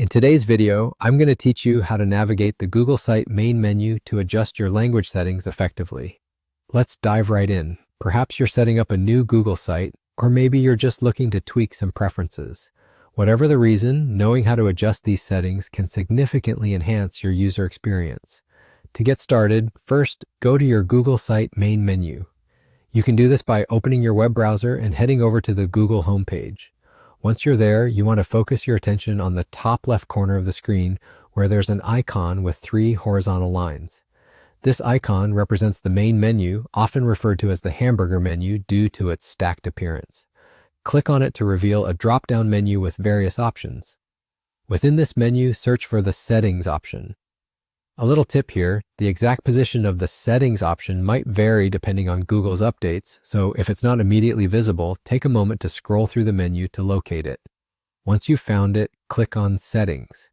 In today's video, I'm going to teach you how to navigate the Google Site main menu to adjust your language settings effectively. Let's dive right in. Perhaps you're setting up a new Google site, or maybe you're just looking to tweak some preferences. Whatever the reason, knowing how to adjust these settings can significantly enhance your user experience. To get started, first, go to your Google Site main menu. You can do this by opening your web browser and heading over to the Google homepage. Once you're there, you want to focus your attention on the top left corner of the screen where there's an icon with 3 horizontal lines. This icon represents the main menu, often referred to as the hamburger menu due to its stacked appearance. Click on it to reveal a drop-down menu with various options. Within this menu, search for the Settings option. A little tip here, the exact position of the Settings option might vary depending on Google's updates, so if it's not immediately visible, take a moment to scroll through the menu to locate it. Once you've found it, click on Settings.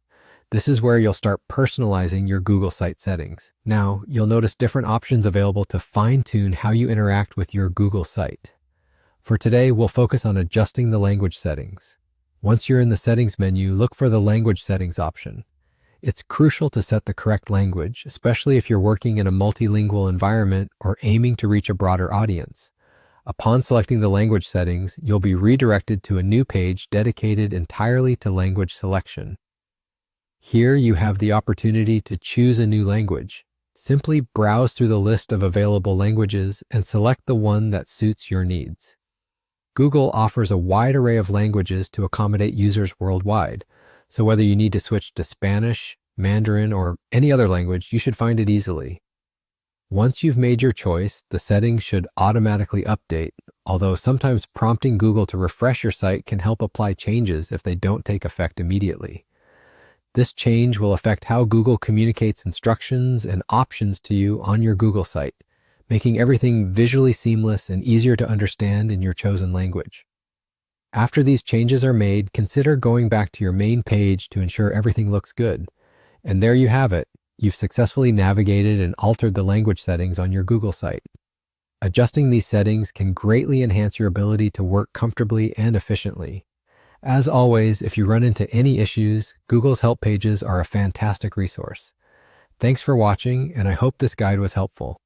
This is where you'll start personalizing your Google Site settings. Now, you'll notice different options available to fine-tune how you interact with your Google site. For today, we'll focus on adjusting the language settings. Once you're in the Settings menu, look for the Language Settings option. It's crucial to set the correct language, especially if you're working in a multilingual environment or aiming to reach a broader audience. Upon selecting the language settings, you'll be redirected to a new page dedicated entirely to language selection. Here you have the opportunity to choose a new language. Simply browse through the list of available languages and select the one that suits your needs. Google offers a wide array of languages to accommodate users worldwide. So whether you need to switch to Spanish, Mandarin, or any other language, you should find it easily. Once you've made your choice, the settings should automatically update, although sometimes prompting Google to refresh your site can help apply changes if they don't take effect immediately. This change will affect how Google communicates instructions and options to you on your Google site, making everything visually seamless and easier to understand in your chosen language. After these changes are made, consider going back to your main page to ensure everything looks good. And there you have it. You've successfully navigated and altered the language settings on your Google site. Adjusting these settings can greatly enhance your ability to work comfortably and efficiently. As always, if you run into any issues, Google's help pages are a fantastic resource. Thanks for watching, and I hope this guide was helpful.